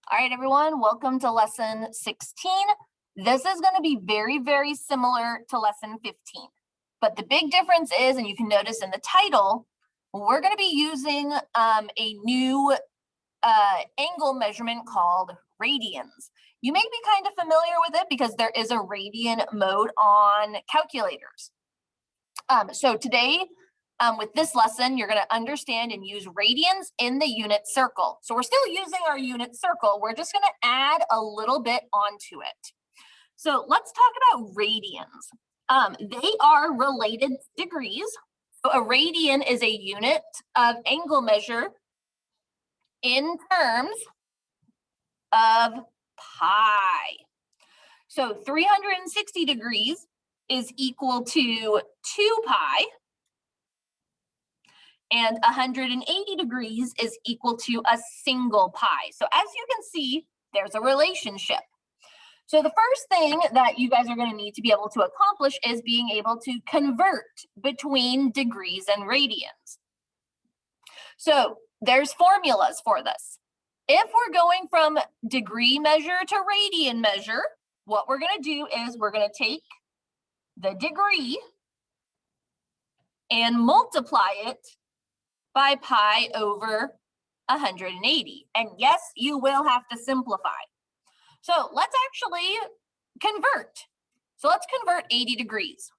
All right, everyone, welcome to lesson 16. This is going to be very, very similar to lesson 15. But the big difference is, and you can notice in the title, we're going to be using a new angle measurement called radians. You may be kind of familiar with it because there is a radian mode on calculators. So today, with this lesson, you're going to understand and use radians in the unit circle. So we're still using our unit circle. We're just going to add a little bit onto it. So let's talk about radians. They are related degrees. So a radian is a unit of angle measure in terms of pi. So 360 degrees is equal to 2 pi. And 180 degrees is equal to a single pi. So as you can see, there's a relationship. So the first thing that you guys are going to need to be able to accomplish is being able to convert between degrees and radians. So there's formulas for this. If we're going from degree measure to radian measure, what we're going to do is we're going to take the degree and multiply it by pi over 180. And yes, you will have to simplify. So let's actually convert. So let's convert 80 degrees.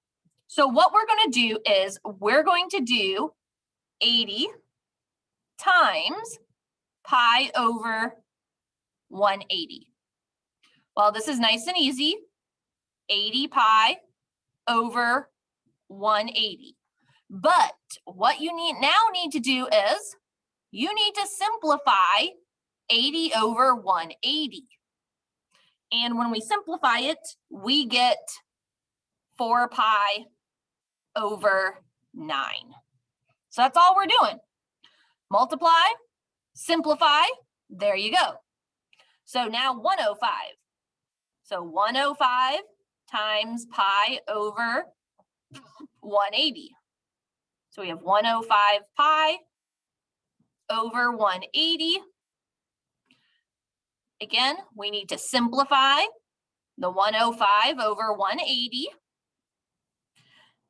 So what we're going to do is we're going to do 80 times pi over 180. Well, this is nice and easy. 80 pi over 180. But what you need to do is you need to simplify 80 over 180. And when we simplify it, we get 4 pi over 9. So that's all we're doing. Multiply, simplify, there you go. So now 105. So 105 times pi over 180. So we have 105 pi over 180. Again, we need to simplify the 105 over 180.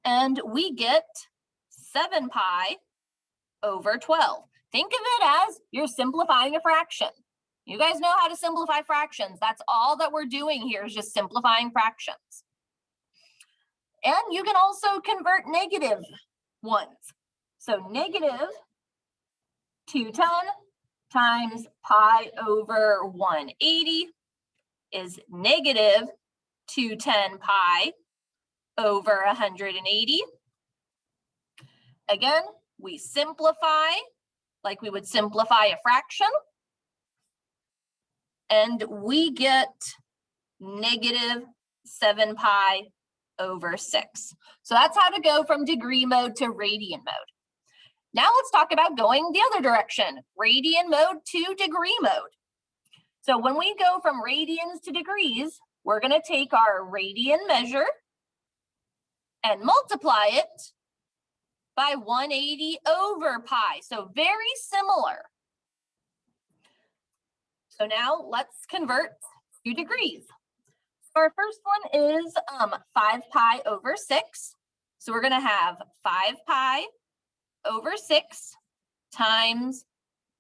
And we get 7 pi over 12. Think of it as you're simplifying a fraction. You guys know how to simplify fractions. That's all that we're doing here is just simplifying fractions. And you can also convert negative ones. So negative 210 times pi over 180 is negative 210 pi over 180. Again, we simplify like we would simplify a fraction. And we get negative 7 pi over 6. So that's how to go from degree mode to radian mode. Now let's talk about going the other direction, radian mode to degree mode. So when we go from radians to degrees, we're going to take our radian measure and multiply it by 180 over pi. So very similar. So now let's convert to degrees. So our first one is 5 pi over 6. So we're going to have 5 pi over 6 times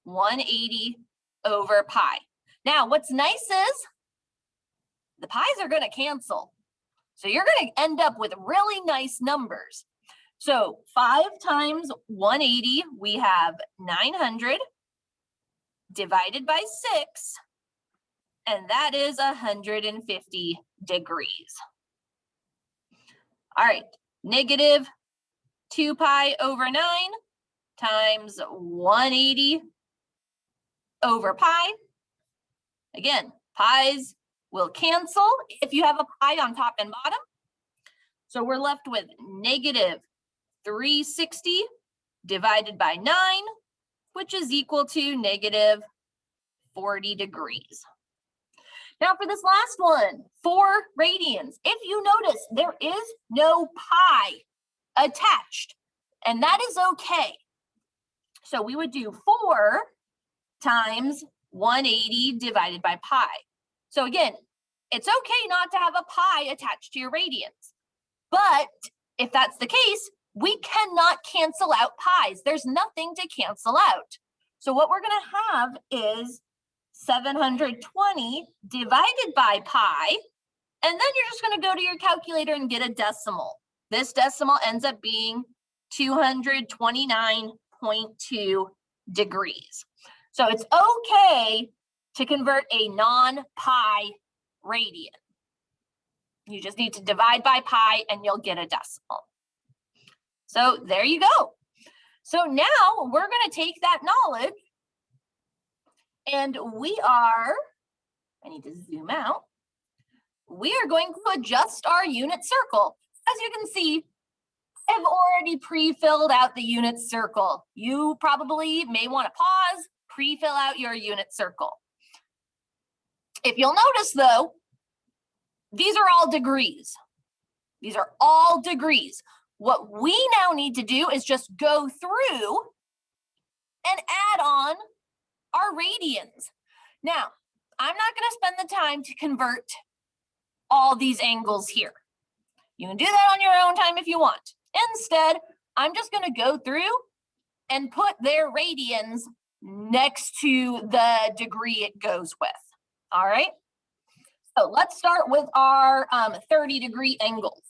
180 over pi. Now, what's nice is the pi's are going to cancel. So you're going to end up with really nice numbers. So 5 times 180, we have 900 divided by 6, and that is 150 degrees. All right, negative 2 pi over 9 times 180 over pi. Again, pi's will cancel if you have a pi on top and bottom. So we're left with negative 360 divided by 9, which is equal to negative 40 degrees. Now for this last one, 4 radians. If you notice, there is no pi attached, and that is okay. So we would do 4 times 180 divided by pi. So again, it's okay not to have a pi attached to your radians. But if that's the case, we cannot cancel out pi's. There's nothing to cancel out. So what we're going to have is 720 divided by pi. And then you're just going to go to your calculator and get a decimal. This decimal ends up being 229.2 degrees. So it's okay to convert a non-pi radian. You just need to divide by pi and you'll get a decimal. So there you go. So now we're going to take that knowledge and I need to zoom out. We are going to adjust our unit circle. As you can see, I've already pre-filled out the unit circle. You probably may want to pause, pre-fill out your unit circle. If you'll notice though, these are all degrees. These are all degrees. What we now need to do is just go through and add on our radians. Now, I'm not going to spend the time to convert all these angles here. You can do that on your own time if you want. Instead, I'm just going to go through and put their radians next to the degree it goes with. All right. So let's start with our 30-degree angles.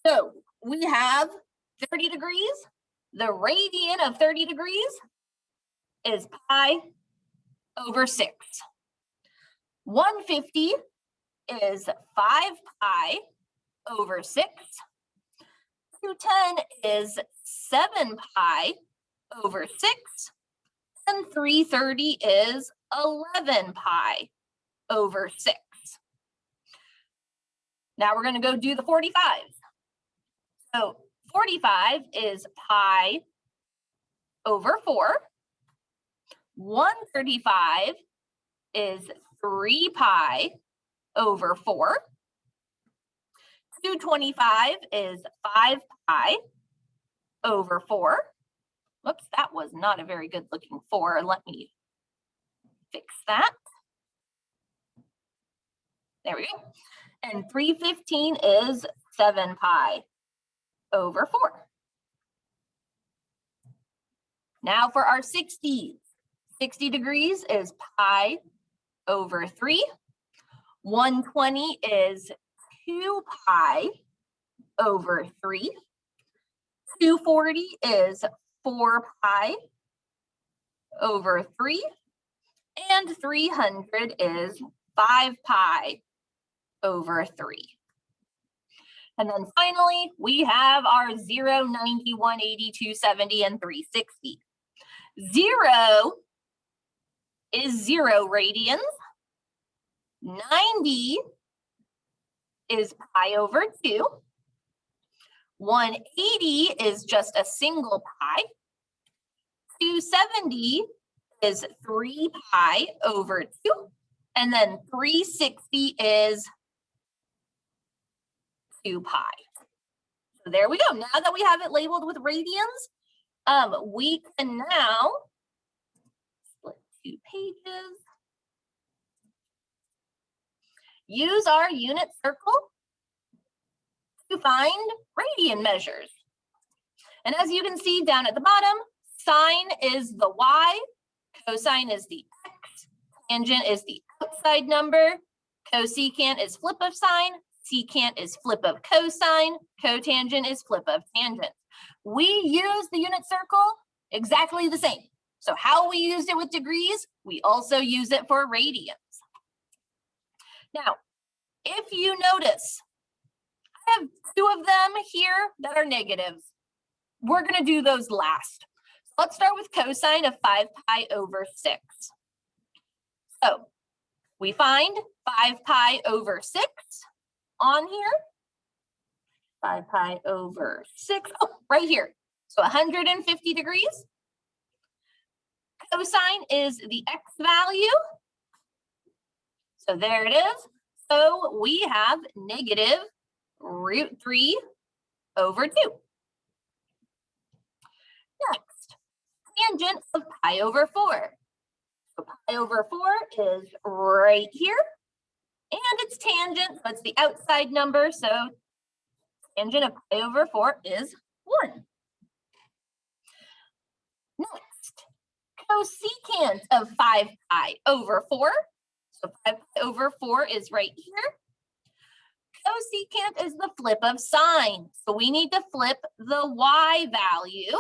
So we have 30 degrees. The radian of 30 degrees is pi over 6. 150 is 5 pi over 6. 210 is 7 pi over 6. And 330 is 11 pi over 6. Now we're going to go do the 45s. So 45 is pi over 4. 135 is 3 pi over 4. 225 is 5 pi over 4. Whoops, that was not a very good looking 4. Let me fix that. There we go. And 315 is 7 pi over 4. Now for our 60s. 60 degrees is pi over 3. 120 is 2 pi over 3. 240 is 4 pi over 3. And 300 is 5 pi over 3. And then finally, we have our 0, 90, 180, 270, and 360. 0 is 0 radians. 90 is pi over 2. 180 is just a single pi. 270 is 3 pi over 2. And then 360 is 2 pi. So there we go. Now that we have it labeled with radians, we can now split 2 pages. Use our unit circle to find radian measures. And as you can see down at the bottom, sine is the y, cosine is the x, tangent is the outside number, cosecant is flip of sine, secant is flip of cosine, cotangent is flip of tangent. We use the unit circle exactly the same. So how we used it with degrees, we also use it for radians. Now, if you notice, I have 2 of them here that are negatives. We're going to do those last. Let's start with cosine of 5 pi over 6. So we find 5 pi over 6 on here. 5 pi over 6, oh, right here. So 150 degrees. Cosine is the x value. So there it is. So we have negative root 3 over 2. Next, tangent of pi over 4. So pi over 4 is right here. And it's tangent, so it's the outside number. So tangent of pi over 4 is 1. Next, cosecant of 5 pi over 4. So 5 pi over 4 is right here. Cosecant is the flip of sine. So we need to flip the y value.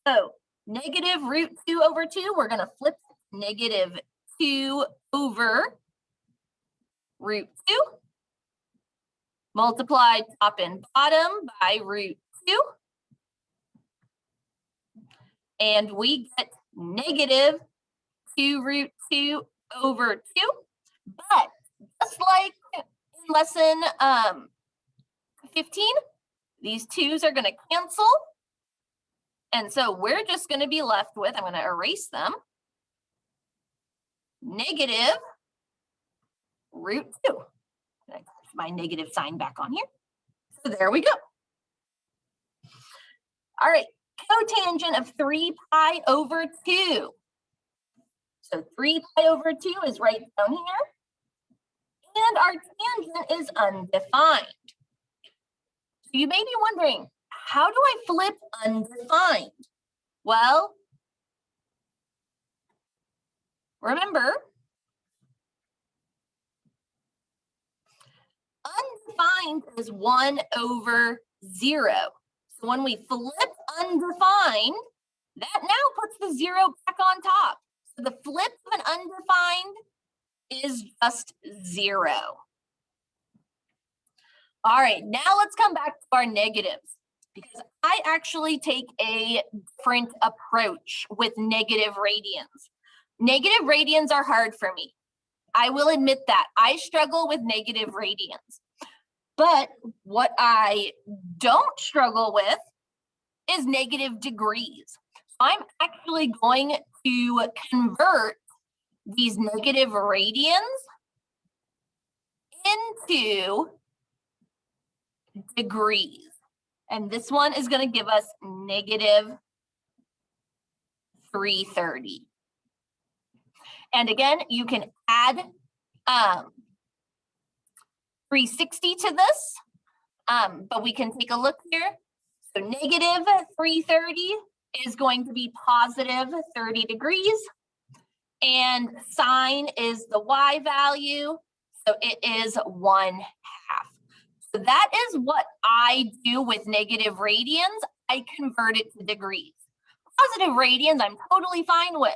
So negative root 2 over 2, we're going to flip negative 2 over root 2. Multiply top and bottom by root 2. And we get negative 2 root 2 over 2. But just like in lesson 15, these 2's are going to cancel. And so we're just going to be left with, I'm going to erase them, negative root 2. I put my negative sign back on here. So there we go. All right, cotangent of 3 pi over 2. So 3 pi over 2 is right down here. And our tangent is undefined. So you may be wondering, how do I flip undefined? Well, remember, undefined is 1 over 0. So when we flip undefined, that now puts the 0 back on top. So the flip of an undefined is just 0. All right, now let's come back to our negatives, because I actually take a different approach with negative radians. Negative radians are hard for me. I will admit that. I struggle with negative radians. But what I don't struggle with is negative degrees. I'm actually going to convert these negative radians into degrees. And this one is going to give us negative 330. And again, you can add 360 to this, but we can take a look here. So negative 330 is going to be positive 30 degrees. And sine is the y value, so it is 1/2. So that is what I do with negative radians. I convert it to degrees. Positive radians, I'm totally fine with,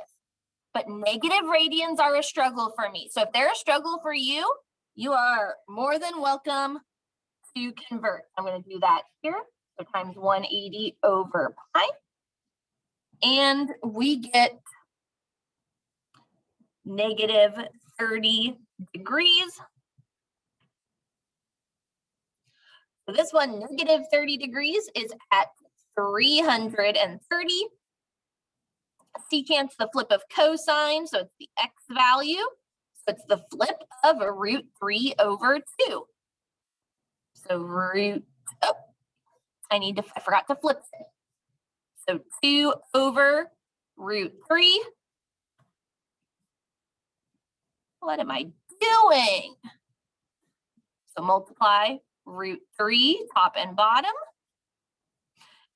but negative radians are a struggle for me. So if they're a struggle for you, you are more than welcome to convert. I'm going to do that here. So times 180 over pi. And we get negative 30 degrees. So this one, negative 30 degrees, is at 330. Secant's the flip of cosine, so it's the x value. So it's the flip of a root 3 over 2. So root, I forgot to flip it. So 2 over root 3. What am I doing? So multiply root 3, top and bottom.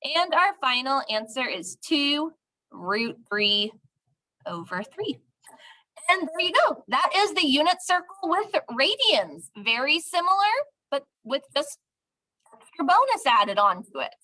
And our final answer is 2 root 3 over 3. And there you go. That is the unit circle with radians. Very similar, but with just extra bonus added on to it.